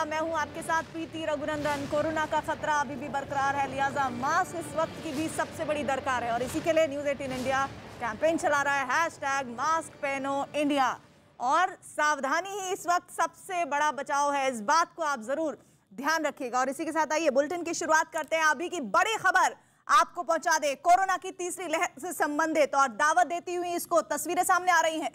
मैं हूं आपके साथ प्रीति रघुनंदन। कोरोना का खतरा अभी भी बरकरार है, लिहाजा मास्क इस वक्त की भी सबसे बड़ी दरकार है और इसी के लिए न्यूज़ 18 इंडिया कैंपेन चला रहा है, हैशटैग मास्क पहनो इंडिया। और सावधानी ही इस वक्त सबसे बड़ा बचाव है, इस बात को आप जरूर ध्यान रखिएगा। और इसी के साथ आइए बुलेटिन की शुरुआत करते हैं। अभी की बड़ी खबर आपको पहुंचा दे, कोरोना की तीसरी लहर से संबंधित और दावत देती हुई इसको तस्वीरें सामने आ रही हैं।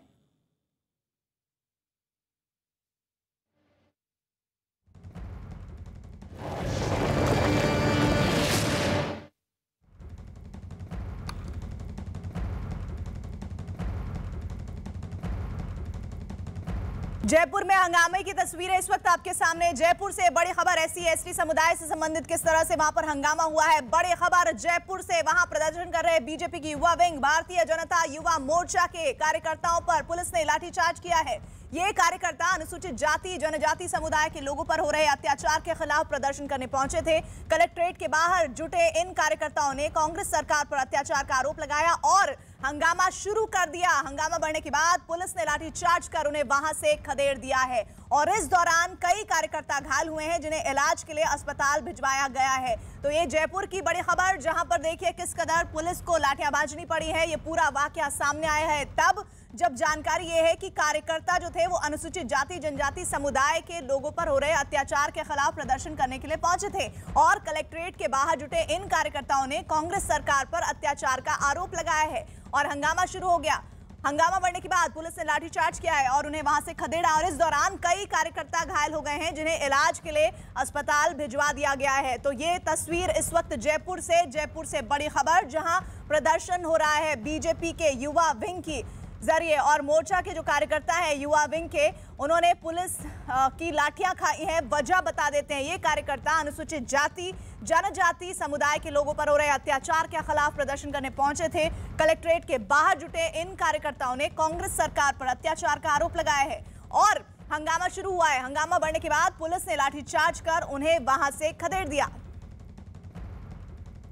जयपुर में हंगामे की तस्वीरें इस वक्त आपके सामने। जयपुर से बड़ी खबर, SC/ST समुदाय से संबंधित किस तरह से वहां पर हंगामा हुआ है। बड़ी खबर जयपुर से, वहां प्रदर्शन कर रहे बीजेपी की युवा विंग भारतीय जनता युवा मोर्चा के कार्यकर्ताओं पर पुलिस ने लाठीचार्ज किया है। ये कार्यकर्ता अनुसूचित जाति जनजाति समुदाय के लोगों पर हो रहे अत्याचार के खिलाफ प्रदर्शन करने पहुंचे थे। कलेक्ट्रेट के बाहर जुटे इन कार्यकर्ताओं ने कांग्रेस सरकार पर अत्याचार का आरोप लगाया और हंगामा शुरू कर दिया। हंगामा बढ़ने के बाद पुलिस ने लाठीचार्ज कर उन्हें वहां से खदेड़ दिया है और इस दौरान कई कार्यकर्ता घायल हुए हैं जिन्हें इलाज के लिए अस्पताल भिजवाया गया है। तो ये जयपुर की बड़ी खबर, जहां पर देखिए किस कदर पुलिस को लाठियां बाजनी पड़ी है। ये पूरा वाकया सामने आया है तब जब जानकारी ये है कि कार्यकर्ता जो थे वो अनुसूचित जाति जनजाति समुदाय के लोगों पर हो रहे अत्याचार के खिलाफ प्रदर्शन करने के लिए पहुंचे थे और कलेक्ट्रेट के बाहर जुटे इन कार्यकर्ताओं ने कांग्रेस सरकार पर अत्याचार का आरोप लगाया है और हंगामा शुरू हो गया। हंगामा बढ़ने के बाद पुलिस ने लाठीचार्ज किया है और उन्हें वहां से खदेड़ा और इस दौरान कई कार्यकर्ता घायल हो गए हैं जिन्हें इलाज के लिए अस्पताल भिजवा दिया गया है। तो ये तस्वीर इस वक्त जयपुर से बड़ी खबर, जहां प्रदर्शन हो रहा है बीजेपी के युवा विंग की जरिए और मोर्चा के जो कार्यकर्ता है युवा विंग के, उन्होंने पुलिस की लाठियां खाई हैं। वजह बता देते हैं, ये कार्यकर्ता अनुसूचित जाति जनजाति समुदाय के लोगों पर हो रहे अत्याचार के खिलाफ प्रदर्शन करने पहुंचे थे। कलेक्ट्रेट के बाहर जुटे इन कार्यकर्ताओं ने कांग्रेस सरकार पर अत्याचार का आरोप लगाया है और हंगामा शुरू हुआ है। हंगामा बढ़ने के बाद पुलिस ने लाठीचार्ज कर उन्हें वहां से खदेड़ दिया।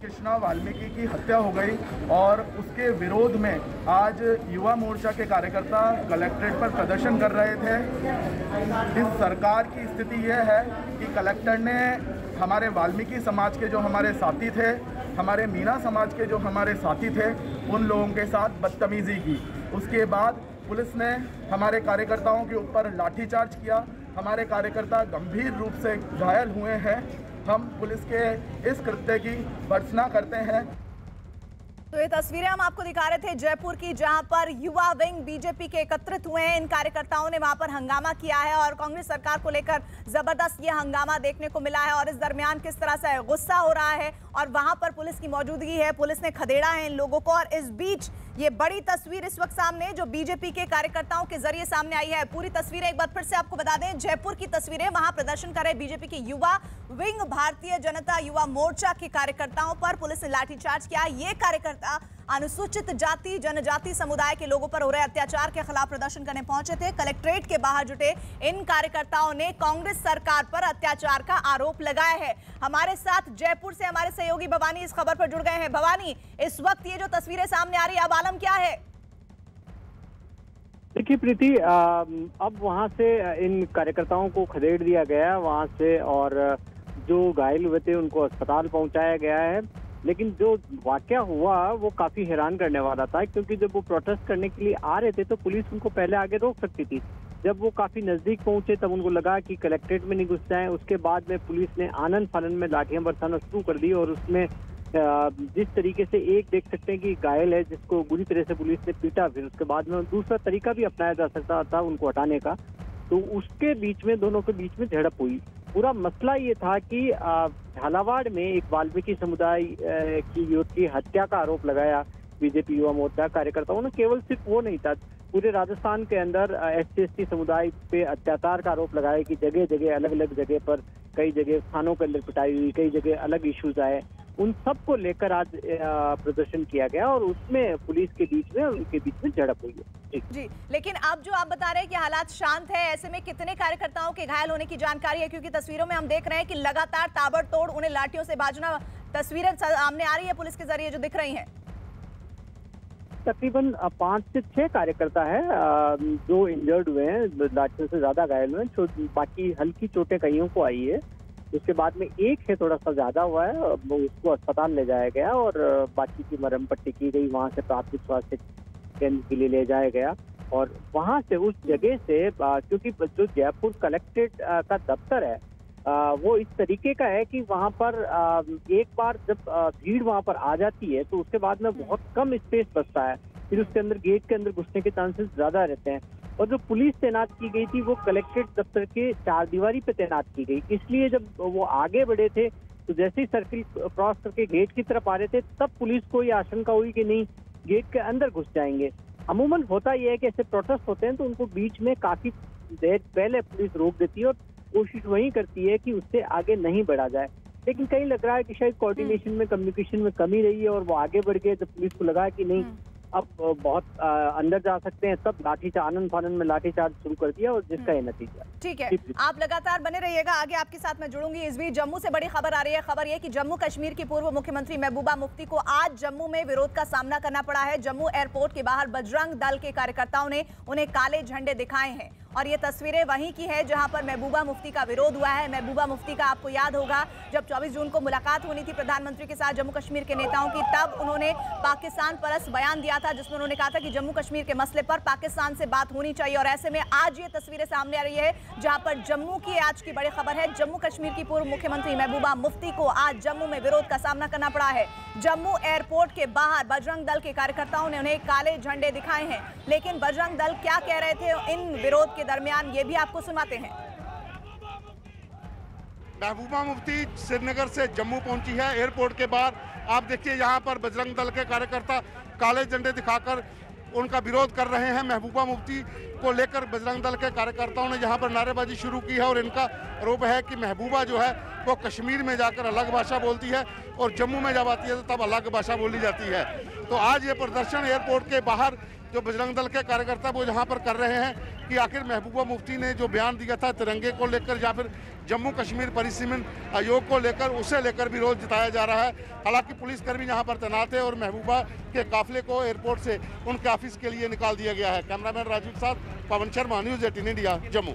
कृष्णा वाल्मीकि की हत्या हो गई और उसके विरोध में आज युवा मोर्चा के कार्यकर्ता कलेक्ट्रेट पर प्रदर्शन कर रहे थे। इस सरकार की स्थिति यह है कि कलेक्टर ने हमारे वाल्मीकि समाज के जो हमारे साथी थे, हमारे मीणा समाज के जो हमारे साथी थे, उन लोगों के साथ बदतमीजी की। उसके बाद पुलिस ने हमारे कार्यकर्ताओं के ऊपर लाठीचार्ज किया। हमारे कार्यकर्ता गंभीर रूप से घायल हुए हैं। हम पुलिस के इस कृत्य की भर्त्सना करते हैं। तो ये तस्वीरें हम आपको दिखा रहे थे जयपुर की, जहां पर युवा विंग बीजेपी के एकत्रित हुए हैं। इन कार्यकर्ताओं ने वहां पर हंगामा किया है और कांग्रेस सरकार को लेकर जबरदस्त ये हंगामा देखने को मिला है और इस दरमियान किस तरह से गुस्सा हो रहा है और वहां पर पुलिस की मौजूदगी है, पुलिस ने खदेड़ा है इन लोगों को। और इस बीच ये बड़ी तस्वीर इस वक्त सामने जो बीजेपी के कार्यकर्ताओं के जरिए सामने आई है। पूरी तस्वीरें एक बार फिर से आपको बता दें, जयपुर की तस्वीरें, वहां प्रदर्शन कर रहे बीजेपी के युवा विंग भारतीय जनता युवा मोर्चा के कार्यकर्ताओं पर पुलिस ने लाठीचार्ज किया। ये कार्यकर्ता अनुसूचित जाति जनजाति समुदाय के लोगों पर हो रहे अत्याचार के खिलाफ प्रदर्शन करने पहुंचे थे। कलेक्ट्रेट के बाहर जुटे इन कार्यकर्ताओं ने कांग्रेस सरकार पर अत्याचार का आरोप लगाया है। हमारे साथ जयपुर से हमारे सहयोगी भवानी इस खबर पर जुड़ गए हैं। भवानी, इस वक्त ये जो तस्वीरें सामने आ रही है, अब आलम क्या है? देखिए प्रीति, अब वहां से इन कार्यकर्ताओं को खदेड़ दिया गया वहां से और जो घायल हुए थे उनको अस्पताल पहुंचाया गया है। लेकिन जो वाकया हुआ वो काफी हैरान करने वाला था, क्योंकि जब वो प्रोटेस्ट करने के लिए आ रहे थे तो पुलिस उनको पहले आगे रोक सकती थी। जब वो काफी नजदीक पहुंचे तब उनको लगा कि कलेक्ट्रेट में नहीं घुस जाएं। उसके बाद में पुलिस ने आनन फानन में लाठियां बरसाना शुरू कर दी और उसमें जिस तरीके से एक देख सकते हैं कि घायल है जिसको बुरी तरह से पुलिस ने पीटा, फिर उसके बाद में दूसरा तरीका भी अपनाया जा सकता था उनको हटाने का, तो उसके बीच में दोनों के बीच में झड़प हुई। पूरा मसला ये था कि झालावाड़ में एक वाल्मीकि समुदाय की युवक की हत्या का आरोप लगाया बीजेपी युवा मोर्चा कार्यकर्ताओं ने। केवल सिर्फ वो नहीं था, पूरे राजस्थान के अंदर SC/ST समुदाय पे अत्याचार का आरोप लगाया कि जगह जगह अलग अलग जगह पर कई जगह थानों के अंदर पिटाई हुई, कई जगह अलग इश्यूज आए। उन सब को लेकर आज प्रदर्शन किया गया और उसमें पुलिस के बीच में उनके बीच में झड़प हुई है। जी, लेकिन अब जो आप बता रहे हैं कि हालात शांत है, ऐसे में कितने कार्यकर्ताओं के घायल होने की जानकारी है? क्योंकि तस्वीरों में हम देख रहे हैं कि लगातार ताबड़तोड़ उन्हें लाठियों से बाजना, तस्वीरें सामने आ रही है पुलिस के जरिए जो दिख रही हैं। तकरीबन 5 से 6 कार्यकर्ता है जो इंजर्ड हुए हैं, लाठियों से ज्यादा घायल हुए हैं, बाकी हल्की चोटें कईयों को आई है। उसके बाद में एक है थोड़ा सा ज्यादा हुआ है, उसको अस्पताल ले जाया गया और बाकी की मरहम पट्टी की गई, वहां से प्राथमिक स्वास्थ्य केंद्र के लिए ले जाया गया। और वहां से उस जगह से क्योंकि जो जयपुर कलेक्ट्रेट का दफ्तर है वो इस तरीके का है कि वहां पर एक बार जब भीड़ वहां पर आ जाती है तो उसके बाद में बहुत कम स्पेस बचता है, फिर उसके अंदर गेट के अंदर घुसने के चांसेस ज्यादा रहते हैं। और जो पुलिस तैनात की गई थी वो कलेक्ट्रेट दफ्तर के चारदीवारी पे तैनात की गई, इसलिए जब वो आगे बढ़े थे तो जैसे ही सर्किल क्रॉस करके गेट की तरफ आ रहे थे तब पुलिस को ये आशंका हुई कि नहीं गेट के अंदर घुस जाएंगे। अमूमन होता यह है कि ऐसे प्रोटेस्ट होते हैं तो उनको बीच में काफी देर पहले पुलिस रोक देती है और कोशिश वही करती है कि उससे आगे नहीं बढ़ा जाए, लेकिन कहीं लग रहा है कि शायद कोऑर्डिनेशन में, कम्युनिकेशन में कमी रही है और वो आगे बढ़ गए। जब पुलिस को लगा कि नहीं अब बहुत अंदर जा सकते हैं तब लाठीचार्ज, आनंद फानन में लाठीचार्ज शुरू कर दिया और जिसका ये नतीजा। ठीक है, आप लगातार बने रहिएगा, आगे आपके साथ मैं जुड़ूंगी। इस बीच जम्मू से बड़ी खबर आ रही है। खबर यह कि जम्मू कश्मीर की पूर्व मुख्यमंत्री महबूबा मुफ्ती को आज जम्मू में विरोध का सामना करना पड़ा है। जम्मू एयरपोर्ट के बाहर बजरंग दल के कार्यकर्ताओं ने उन्हें काले झंडे दिखाए हैं और ये तस्वीरें वहीं की है जहां पर महबूबा मुफ्ती का विरोध हुआ है। महबूबा मुफ्ती का आपको याद होगा जब 24 जून को मुलाकात होनी थी प्रधानमंत्री के साथ जम्मू कश्मीर के नेताओं की, तब उन्होंने पाकिस्तान परस्त बयान दिया था जिसमें उन्होंने कहा था कि जम्मू कश्मीर के मसले पर पाकिस्तान से बात होनी चाहिए। और ऐसे में आज ये तस्वीरें सामने आ रही है जहां पर जम्मू की आज की बड़ी खबर है। जम्मू कश्मीर की पूर्व मुख्यमंत्री महबूबा मुफ्ती को आज जम्मू में विरोध का सामना करना पड़ा है। जम्मू एयरपोर्ट के बाहर बजरंग दल के कार्यकर्ताओं ने उन्हें काले झंडे दिखाए हैं, लेकिन बजरंग दल क्या कह रहे थे इन विरोध के दरमियान ये भी आपको सुनाते हैं। महबूबा मुफ्ती श्रीनगर से जम्मू पहुंची है। एयरपोर्ट के बाहर आप देखिए यहाँ पर बजरंग दल के कार्यकर्ता काले झंडे दिखाकर उनका विरोध कर रहे हैं। महबूबा मुफ्ती को लेकर बजरंग दल के कार्यकर्ताओं ने यहाँ पर नारेबाजी शुरू की है और इनका आरोप है कि महबूबा जो है वो कश्मीर में जाकर अलग भाषा बोलती है और जम्मू में जब आती है तो तब अलग भाषा बोली जाती है। तो आज ये प्रदर्शन एयरपोर्ट के बाहर जो बजरंग दल के कार्यकर्ता वो यहाँ पर कर रहे हैं कि आखिर महबूबा मुफ्ती ने जो बयान दिया था तिरंगे को लेकर या फिर जम्मू कश्मीर परिसीमन आयोग को लेकर, उसे लेकर विरोध जताया जा रहा है। हालांकि पुलिसकर्मी यहाँ पर तैनात है और महबूबा के काफिले को एयरपोर्ट से उनके ऑफिस के लिए निकाल दिया गया है। कैमरामैन राजीव के साथ पवन शर्मा, न्यूज़ 18 इंडिया, जम्मू।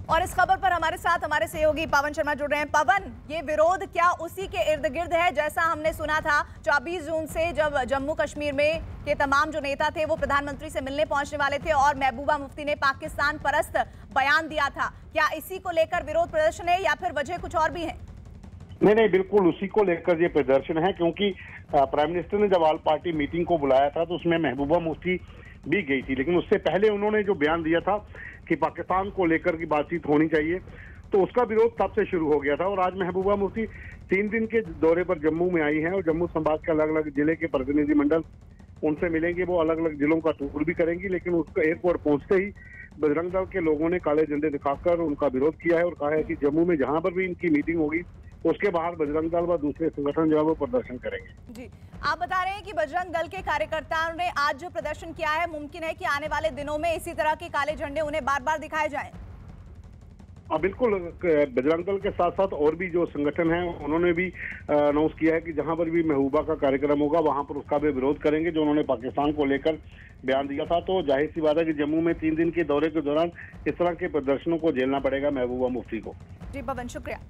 और इस खबर पर हमारे साथ हमारे सहयोगी पवन शर्मा जुड़ रहे हैं। पवन, ये विरोध क्या उसी के इर्द गिर्द है जैसा हमने सुना था 24 जून से जब जम्मू कश्मीर में के तमाम जो नेता थे वो प्रधानमंत्री से मिलने पहुंचने वाले थे और महबूबा मुफ्ती ने पाकिस्तान परस्त बयान दिया था, क्या इसी को लेकर विरोध प्रदर्शन है या फिर वजह कुछ और भी है? नहीं, बिल्कुल उसी को लेकर ये प्रदर्शन है, क्योंकि प्राइम मिनिस्टर ने जब ऑल पार्टी मीटिंग को बुलाया था तो उसमें महबूबा मुफ्ती भी गई थी, लेकिन उससे पहले उन्होंने जो बयान दिया था कि पाकिस्तान को लेकर की बातचीत होनी चाहिए, तो उसका विरोध तब से शुरू हो गया था। और आज महबूबा मुफ्ती 3 दिन के दौरे पर जम्मू में आई हैं और जम्मू संभाग के अलग अलग जिले के प्रतिनिधिमंडल उनसे मिलेंगे, वो अलग अलग जिलों का टूर भी करेंगी। लेकिन उसको एयरपोर्ट पहुंचते ही बजरंग दल के लोगों ने काले झंडे दिखाकर उनका विरोध किया है और कहा है कि जम्मू में जहां पर भी इनकी मीटिंग होगी उसके बाहर बजरंग दल व दूसरे संगठन जो है वो प्रदर्शन करेंगे। जी, आप बता रहे हैं कि बजरंग दल के कार्यकर्ताओं ने आज जो प्रदर्शन किया है, मुमकिन है कि आने वाले दिनों में इसी तरह के काले झंडे उन्हें बार बार दिखाए जाएं? बिल्कुल, बजरंग दल के साथ साथ और भी जो संगठन हैं उन्होंने भी अनाउंस किया है कि जहां पर भी महबूबा का कार्यक्रम होगा वहां पर उसका भी विरोध करेंगे, जो उन्होंने पाकिस्तान को लेकर बयान दिया था। तो जाहिर सी बात है कि जम्मू में 3 दिन के दौरे के दौरान इस तरह के प्रदर्शनों को झेलना पड़ेगा महबूबा मुफ्ती को। जी पवन, शुक्रिया।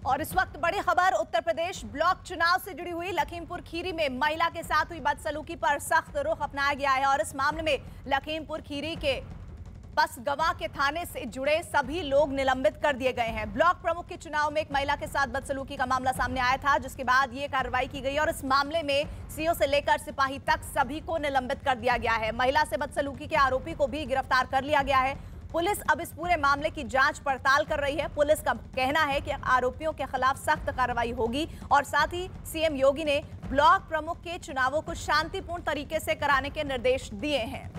और इस वक्त बड़ी खबर उत्तर प्रदेश ब्लॉक चुनाव से जुड़ी हुई। लखीमपुर खीरी में महिला के साथ हुई बदसलूकी पर सख्त रुख अपनाया गया है और इस मामले में लखीमपुर खीरी के बसगवा के थाने से जुड़े सभी लोग निलंबित कर दिए गए हैं। ब्लॉक प्रमुख के चुनाव में एक महिला के साथ बदसलूकी का मामला सामने आया था, जिसके बाद ये कार्रवाई की गई और इस मामले में सीओ से लेकर सिपाही तक सभी को निलंबित कर दिया गया है। महिला से बदसलूकी के आरोपी को भी गिरफ्तार कर लिया गया है। पुलिस अब इस पूरे मामले की जांच पड़ताल कर रही है। पुलिस का कहना है कि आरोपियों के खिलाफ सख्त कार्रवाई होगी और साथ ही सीएम योगी ने ब्लॉक प्रमुख के चुनावों को शांतिपूर्ण तरीके से कराने के निर्देश दिए हैं।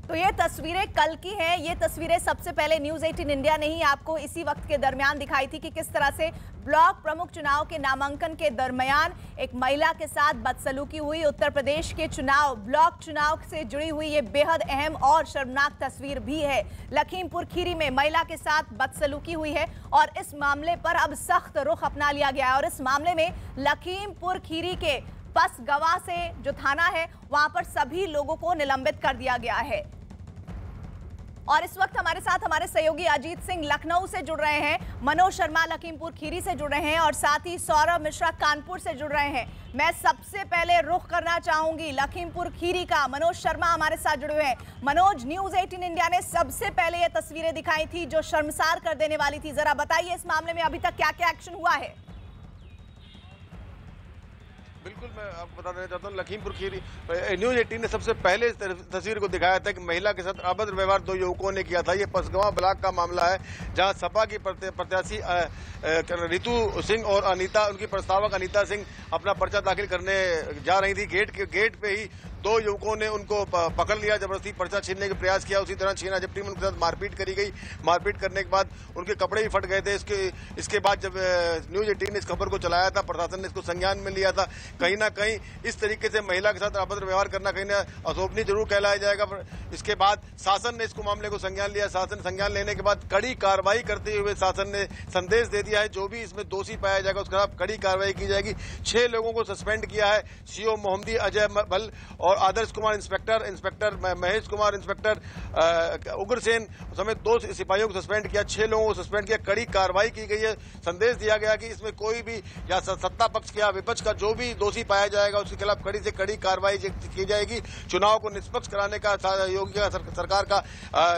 तो ये तस्वीरें कल की हैं। ये तस्वीरें सबसे पहले न्यूज़ 18 इंडिया ने ही आपको इसी वक्त के दरमियान दिखाई थी कि किस तरह से ब्लॉक प्रमुख चुनाव के नामांकन के दरमियान एक महिला के साथ बदसलूकी हुई। उत्तर प्रदेश के चुनाव, ब्लॉक चुनाव से जुड़ी हुई ये बेहद अहम और शर्मनाक तस्वीर भी है। लखीमपुर खीरी में महिला के साथ बदसलूकी हुई है और इस मामले पर अब सख्त रुख अपना लिया गया है और इस मामले में लखीमपुर खीरी के बसगवा से जो थाना है वहां पर सभी लोगों को निलंबित कर दिया गया है। और इस वक्त हमारे साथ हमारे सहयोगी अजीत सिंह लखनऊ से जुड़ रहे हैं, मनोज शर्मा लखीमपुर खीरी से जुड़ रहे हैं और साथ ही सौरभ मिश्रा कानपुर से जुड़ रहे हैं। मैं सबसे पहले रुख करना चाहूंगी लखीमपुर खीरी का। मनोज शर्मा हमारे साथ जुड़े हुए हैं। मनोज, न्यूज़ 18 इंडिया ने सबसे पहले ये तस्वीरें दिखाई थी जो शर्मसार कर देने वाली थी। जरा बताइए इस मामले में अभी तक क्या क्या एक्शन हुआ है? बिल्कुल, मैं आपको बता देना चाहता हूँ, लखीमपुर खीरी न्यूज़ 18 ने सबसे पहले इस तस्वीर को दिखाया था कि महिला के साथ अभद्र व्यवहार 2 युवकों ने किया था। ये पसगवां ब्लॉक का मामला है, जहां सपा की प्रत्याशी रितु सिंह और अनीता, उनकी प्रस्तावक अनीता सिंह अपना पर्चा दाखिल करने जा रही थी। गेट पे ही 2 युवकों ने उनको पकड़ लिया, जबरदस्ती पर्चा छीनने का प्रयास किया। उसी तरह छीना झपटी में उनके साथ मारपीट करी गई। मारपीट करने के बाद उनके कपड़े भी फट गए थे। इसके बाद जब न्यूज़ 18 ने इस खबर को चलाया था, प्रशासन ने इसको संज्ञान में लिया था। कहीं ना कहीं इस तरीके से महिला के साथ अभद्र व्यवहार करना कहीं ना अशोभनीय जरूर कहलाया जाएगा। इसके बाद शासन ने इसको मामले को संज्ञान लिया। शासन संज्ञान लेने के बाद कड़ी कार्रवाई करते हुए शासन ने संदेश दे दिया है, जो भी इसमें दोषी पाया जाएगा उसके खिलाफ कड़ी कार्रवाई की जाएगी। 6 लोगों को सस्पेंड किया है। सीओ मोहम्मदी अजय भल और आदर्श कुमार इंस्पेक्टर महेश कुमार, इंस्पेक्टर उग्रसेन समेत 2 सिपाहियों को सस्पेंड किया। 6 लोगों को सस्पेंड किया। कड़ी कार्रवाई की गई है। संदेश दिया गया कि इसमें कोई भी या सत्ता पक्ष या विपक्ष का जो भी दोषी पाया जाएगा उसके खिलाफ कड़ी से कड़ी कार्रवाई की जाएगी। चुनाव को निष्पक्ष कराने का योगी सरकार का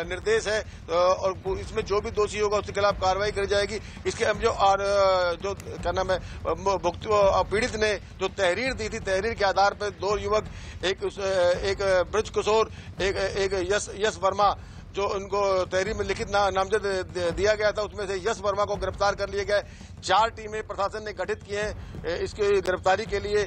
निर्देश है और इसमें जो भी दोषी होगा उसके खिलाफ कार्रवाई की जाएगी। इसके जो क्या नाम है, पीड़ित ने जो तहरीर दी थी, तहरीर के आधार पर 2 युवक, एक ब्रज किशोर, एक यश वर्मा, जो उनको तहरीर में लिखित नामजद दिया गया था, उसमें से यश वर्मा को गिरफ्तार कर लिया गया। 4 टीमें प्रशासन ने गठित की हैं इसकी गिरफ्तारी के लिए।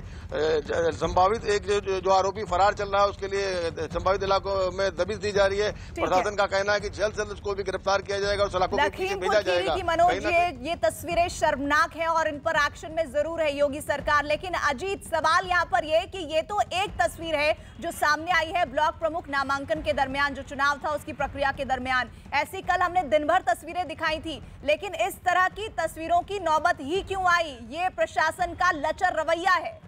संभावित एक जो आरोपी फरार चल रहा है उसके लिए संभावित इलाकों में दबिश दी जा रही है। प्रशासन का कहना है कि जल्द से जल्द उसको भी गिरफ्तार किया जाएगा और सलाखों के पीछे भेजा जाएगा। मनोज, ये तस्वीरें शर्मनाक है और इन पर एक्शन में जरूर है योगी सरकार। लेकिन अजीत, सवाल यहाँ पर यह कि ये तो एक तस्वीर है जो सामने आई है ब्लॉक प्रमुख नामांकन के दरमियान, जो चुनाव था उसकी प्रक्रिया के दरमियान। ऐसी कल हमने दिन भर तस्वीरें दिखाई थी, लेकिन इस तरह की तस्वीरों की नौबत ही क्यों आई? ये प्रशासन का लचर रवैया है।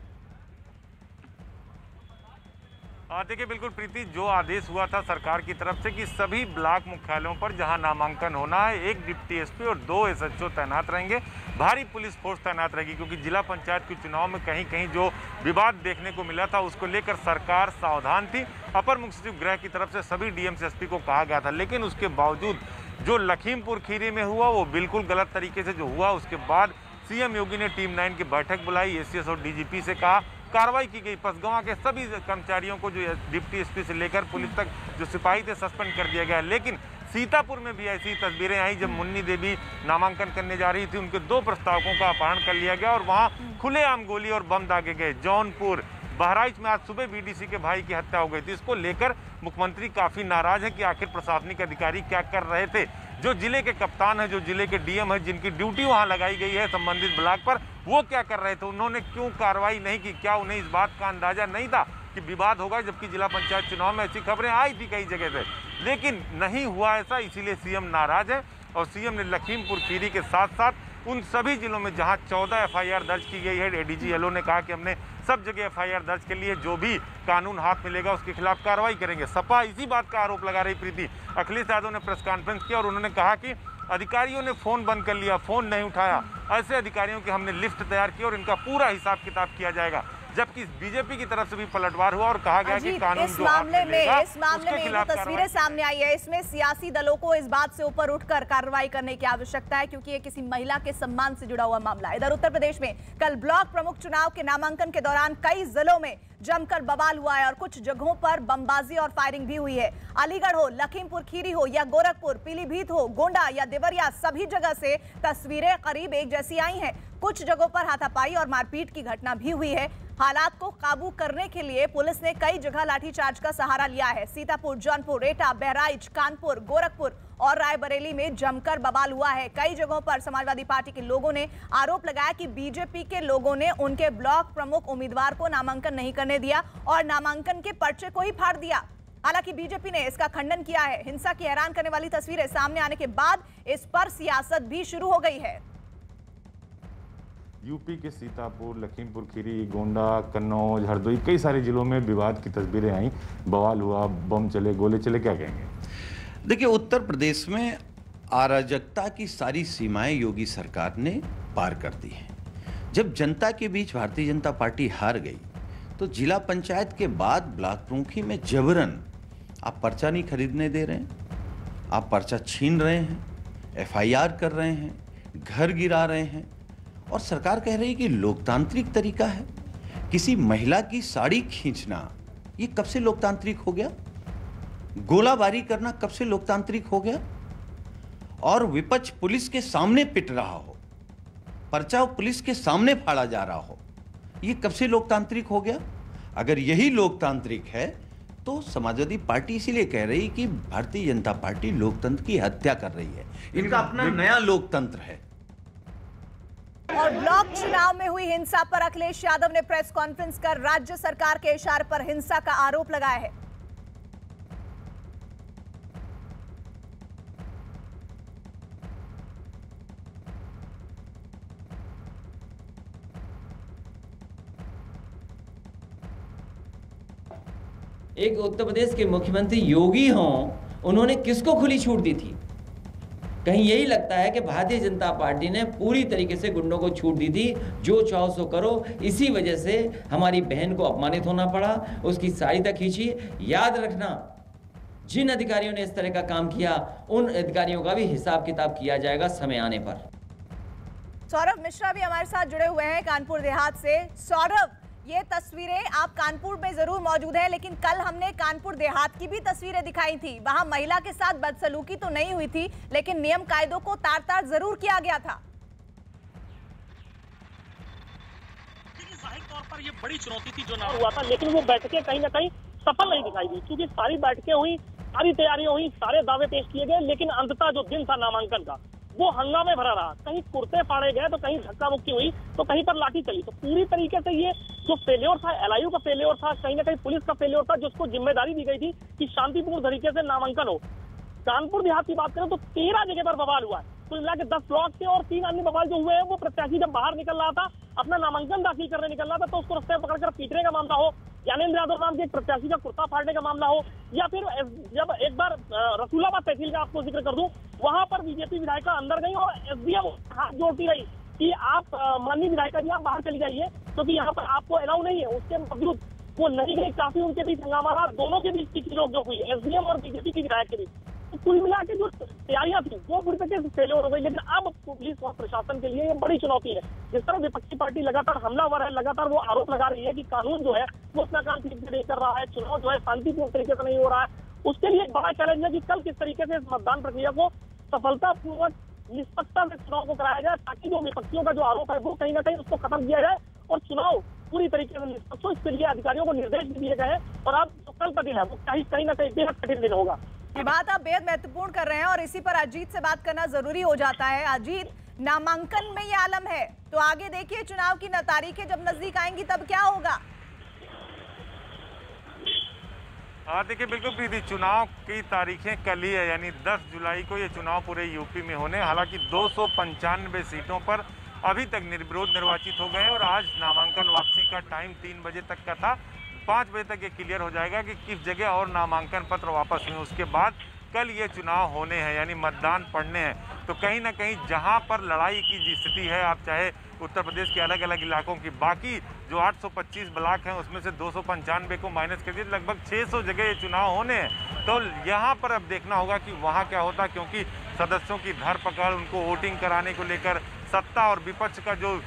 देखिए, बिल्कुल प्रीति, जो आदेश हुआ था सरकार की तरफ से कि सभी ब्लॉक मुख्यालयों पर जहां नामांकन होना है 1 डिप्टी एसपी और 2 एसएचओ तैनात रहेंगे, भारी पुलिस फोर्स तैनात रहेगी, क्योंकि जिला पंचायत के चुनाव में कहीं कहीं जो विवाद देखने को मिला था उसको लेकर सरकार सावधान थी। अपर मुख्य सचिव गृह की तरफ से सभी डीएम से एसपी को कहा गया था, लेकिन उसके बावजूद जो लखीमपुर खीरी में हुआ वो बिल्कुल गलत तरीके से जो हुआ। उसके बाद सीएम योगी ने टीम 9 की बैठक बुलाई, एसीएस और डीजीपी से कहा, कार्रवाई की गई। पसगवां के सभी कर्मचारियों को जो डिप्टी एसपी से लेकर पुलिस तक जो सिपाही थे सस्पेंड कर दिया गया। लेकिन सीतापुर में भी ऐसी तस्वीरें आई जब मुन्नी देवी नामांकन करने जा रही थी, उनके 2 प्रस्तावकों का अपहरण कर लिया गया और वहां खुलेआम गोली और बम दागे गए। जौनपुर, बहराइच में आज सुबह बीडीसी के भाई की हत्या हो गई थी। इसको लेकर मुख्यमंत्री काफी नाराज है कि आखिर प्रशासनिक अधिकारी क्या कर रहे थे। जो जिले के कप्तान है, जो जिले के डीएम है, जिनकी ड्यूटी वहां लगाई गई है संबंधित ब्लॉक पर, वो क्या कर रहे थे? उन्होंने क्यों कार्रवाई नहीं की? क्या उन्हें इस बात का अंदाजा नहीं था कि विवाद होगा? जबकि जिला पंचायत चुनाव में ऐसी खबरें आई थी कई जगह से, लेकिन नहीं हुआ ऐसा। इसीलिए सीएम नाराज है और सीएम ने लखीमपुर खीरी के साथ साथ उन सभी जिलों में जहां 14 एफआईआर दर्ज की गई है, एडीजी एलओ ने कहा कि हमने सब जगह एफआईआर दर्ज के लिए जो भी कानून हाथ मिलेगा उसके खिलाफ कार्रवाई करेंगे। सपा इसी बात का आरोप लगा रही प्रीति। अखिलेश यादव ने प्रेस कॉन्फ्रेंस किया और उन्होंने कहा कि अधिकारियों ने फोन बंद कर लिया, फोन नहीं उठाया। ऐसे अधिकारियों की हमने लिस्ट तैयार की और इनका पूरा हिसाब किताब किया जाएगा। जबकि बीजेपी की तरफ से भी पलटवार हुआ और कहा गया कि कानून इस मामले में जो तस्वीरें सामने आई है, इसमें सियासी दलों को इस बात से ऊपर उठकर कार्रवाई करने की आवश्यकता है, क्योंकि ये किसी महिला के सम्मान से जुड़ा हुआ मामला है। इधर उत्तर प्रदेश में कल ब्लॉक प्रमुख चुनाव के नामांकन के दौरान कई जिलों में जमकर बवाल हुआ है और कुछ जगहों पर बमबाजी और फायरिंग भी हुई है। अलीगढ़ हो, लखीमपुर खीरी हो या गोरखपुर, पीलीभीत हो, गोंडा या देवरिया, सभी जगह से तस्वीरें करीब एक जैसी आई हैं। कुछ जगहों पर हाथापाई और मारपीट की घटना भी हुई है। हालात को काबू करने के लिए पुलिस ने कई जगह लाठीचार्ज का सहारा लिया है। सीतापुर, जौनपुर, एटा, बहराइच, कानपुर, गोरखपुर और रायबरेली में जमकर बवाल हुआ है। कई जगहों पर समाजवादी पार्टी के लोगों ने आरोप लगाया कि बीजेपी के लोगों ने उनके ब्लॉक प्रमुख उम्मीदवार को नामांकन नहीं करने दिया और नामांकन के पर्चे को ही फाड़ दिया। हालांकि बीजेपी ने इसका खंडन किया है। हिंसा की हैरान करने वाली तस्वीरें सामने आने के बाद इस पर सियासत भी शुरू हो गई है। यूपी के सीतापुर, लखीमपुर खीरी, गोंडा, कन्नौज, हरदोई, कई सारे जिलों में विवाद की तस्वीरें आई, बवाल हुआ, बम चले, गोले चले, क्या कहेंगे? देखिए, उत्तर प्रदेश में अराजकता की सारी सीमाएं योगी सरकार ने पार कर दी हैं। जब जनता के बीच भारतीय जनता पार्टी हार गई तो जिला पंचायत के बाद ब्लॉक प्रमुखी में जबरन आप पर्चा नहीं खरीदने दे रहे हैं, आप पर्चा छीन रहे हैं, एफआईआर कर रहे हैं, घर गिरा रहे हैं और सरकार कह रही है कि लोकतांत्रिक तरीका है। किसी महिला की साड़ी खींचना ये कब से लोकतांत्रिक हो गया? गोलाबारी करना कब से लोकतांत्रिक हो गया? और विपक्ष पुलिस के सामने पिट रहा हो, पर्चा पुलिस के सामने फाड़ा जा रहा हो, ये कब से लोकतांत्रिक हो गया? अगर यही लोकतांत्रिक है तो समाजवादी पार्टी इसीलिए कह रही कि भारतीय जनता पार्टी लोकतंत्र की हत्या कर रही है। इनका अपना नया लोकतंत्र है। और ब्लॉक चुनाव में हुई हिंसा पर अखिलेश यादव ने प्रेस कॉन्फ्रेंस कर राज्य सरकार के इशारे पर हिंसा का आरोप लगाया है। एक उत्तर प्रदेश के मुख्यमंत्री योगी हों, उन्होंने किसको खुली छूट दी थी? कहीं यही लगता है कि भारतीय जनता पार्टी ने पूरी तरीके से गुंडों को छूट दी थी, जो चाहो सो करो। इसी वजह से हमारी बहन को अपमानित होना पड़ा, उसकी साड़ी तक खींची। याद रखना, जिन अधिकारियों ने इस तरह का काम किया उन अधिकारियों का भी हिसाब किताब किया जाएगा समय आने पर। सौरभ मिश्रा भी हमारे साथ जुड़े हुए हैं कानपुर देहात से। सौरभ, ये तस्वीरें आप कानपुर में जरूर मौजूद हैं, लेकिन कल हमने कानपुर देहात की भी तस्वीरें दिखाई थी। वहां महिला के साथ बदसलूकी तो नहीं हुई थी, लेकिन नियम कायदों को तार-तार जरूर किया गया था। जाहिर तौर पर ये बड़ी चुनौती थी जो ना हुआ था, लेकिन वो बैठकें कहीं ना कहीं सफल नहीं दिखाई दी, क्योंकि सारी बैठकें हुई, सारी तैयारियां हुई, सारे दावे पेश किए गए, लेकिन अंततः जो दिन था नामांकन का वो हंगामे भरा रहा। कहीं कुर्ते फाड़े गए तो कहीं धक्का मुक्की हुई तो कहीं पर लाठी चली। तो पूरी तरीके से ये जो फेल्योर था, एलआईयू का फेल्योर था, कहीं ना कहीं पुलिस का फेल्योर था, जिसको जिम्मेदारी दी गई थी कि शांतिपूर्ण तरीके से नामांकन हो। कानपुर देहात की बात करें तो 13 जगह पर बवाल हुआ है। कुल मिला के 10 ब्लॉक से और 3 अन्य बवाल जो हुए हैं, वो प्रत्याशी जब बाहर निकल रहा था, अपना नामांकन दाखिल करने निकल रहा था, तो उसको रस्ते में पकड़कर पीटने का मामला हो, ज्ञानेंद्र यादव नाम के एक प्रत्याशी का कुर्ता फाड़ने का मामला हो, या फिर जब एक बार रसूलाबाद तहसील का आपको जिक्र कर दूं, वहां पर बीजेपी विधायिका अंदर गई और एसडीएम हाथ जोड़ती रही कि आप माननीय विधायिका जी आप बाहर चली जाइए, क्योंकि यहाँ पर आपको अलाउ नहीं है। उसके बावजूद वो नहीं गई, काफी उनके बीच हंगामा रहा, दोनों के बीच की लोग जो हुई, एसडीएम और बीजेपी की विधायक के बीच। तो कुल मिला के जो तैयारियां थी वो पूरी तरीके से फेल्योर हो गई। लेकिन अब पुलिस और प्रशासन के लिए ये बड़ी चुनौती है। जिस तरह विपक्षी पार्टी लगातार हमलावर है, लगातार वो आरोप लगा रही है कि कानून जो है वो अपना काम ठीक से नहीं कर रहा है, चुनाव जो है शांतिपूर्ण तरीके से नहीं हो रहा है, उसके लिए एक बड़ा चैलेंज है कि कल किस तरीके से इस मतदान प्रक्रिया को सफलतापूर्वक निष्पक्षता से चुनाव को कराया जाए, ताकि जो विपक्षियों का जो आरोप है वो कहीं ना कहीं उसको खत्म किया जाए और चुनाव पूरी तरीके से निष्पक्ष हो। इसके लिए अधिकारियों को निर्देश भी दिए गए हैं और अब जो कल का दिन है वो कहीं ना कहीं बेहद कठिन दिन होगा। ये बात आप बेहद महत्वपूर्ण कर रहे हैं और इसी पर अजीत से बात करना जरूरी हो जाता है। अजीत, नामांकन में ये आलम है तो आगे देखिए चुनाव की तारीखें जब नजदीक आएंगी तब क्या होगा? देखिए बिल्कुल प्रीति, चुनाव की तारीखें कल ही है, यानी 10 जुलाई को ये चुनाव पूरे यूपी में होने। हालांकि 295 सीटों पर अभी तक निर्विरोध निर्वाचित हो गए और आज नामांकन वापसी का टाइम 3 बजे तक का था। 5 बजे तक ये क्लियर हो जाएगा कि किस जगह और नामांकन पत्र वापस हुए। उसके बाद कल ये चुनाव होने हैं, यानी मतदान पड़ने हैं। तो कहीं ना कहीं जहां पर लड़ाई की स्थिति है, आप चाहे उत्तर प्रदेश के अलग अलग इलाकों की, बाकी जो 825 ब्लॉक हैं उसमें से 295 को माइनस कर दिए, लगभग 600 जगह ये चुनाव होने हैं। तो यहाँ पर अब देखना होगा कि वहाँ क्या होता, क्योंकि सदस्यों की धरपकड़, उनको वोटिंग कराने को लेकर सत्ता और विपक्ष का जो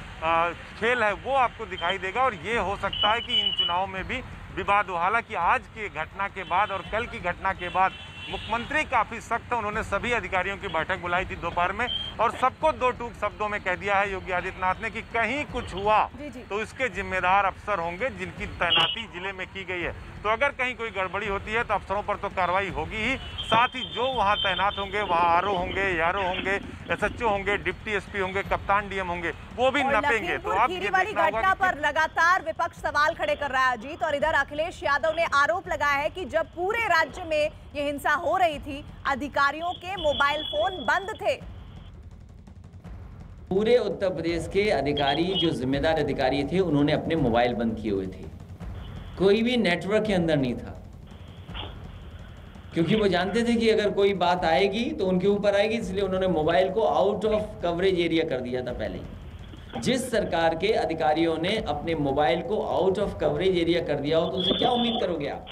खेल है वो आपको दिखाई देगा और ये हो सकता है कि इन चुनावों में भी विवाद हो। हालांकि आज की घटना के बाद और कल की घटना के बाद मुख्यमंत्री काफ़ी सख्त है। उन्होंने सभी अधिकारियों की बैठक बुलाई थी दोपहर में और सबको दो टूक शब्दों में कह दिया है योगी आदित्यनाथ ने कि कहीं कुछ हुआ तो इसके जिम्मेदार अफसर होंगे जिनकी तैनाती जिले में की गई है। तो अगर कहीं कोई गड़बड़ी होती है तो अफसरों पर तो कार्रवाई होगी ही, साथ ही जो वहां तैनात होंगे, वहां आरओ होंगे, यारो होंगे, एसएचओ होंगे, डिप्टी एसपी होंगे, कप्तान डीएम होंगे, वो भी नपेंगे। तो अब ये वाली घटना पर लगातार विपक्ष सवाल खड़े कर रहा है अजीत, और इधर अखिलेश यादव ने आरोप लगाया है कि जब पूरे राज्य में ये हिंसा हो रही थी अधिकारियों के मोबाइल फोन बंद थे। पूरे उत्तर प्रदेश के अधिकारी, जो जिम्मेदार अधिकारी थे, उन्होंने अपने मोबाइल बंद किए हुए थे, कोई भी नेटवर्क के अंदर नहीं था, क्योंकि वो जानते थे कि अगर कोई बात आएगी तो उनके ऊपर आएगी, इसलिए उन्होंने मोबाइल को आउट ऑफ कवरेज एरिया कर दिया था पहले ही। जिस सरकार के अधिकारियों ने अपने मोबाइल को आउट ऑफ कवरेज एरिया कर दिया हो तो उसे क्या उम्मीद करोगे आप?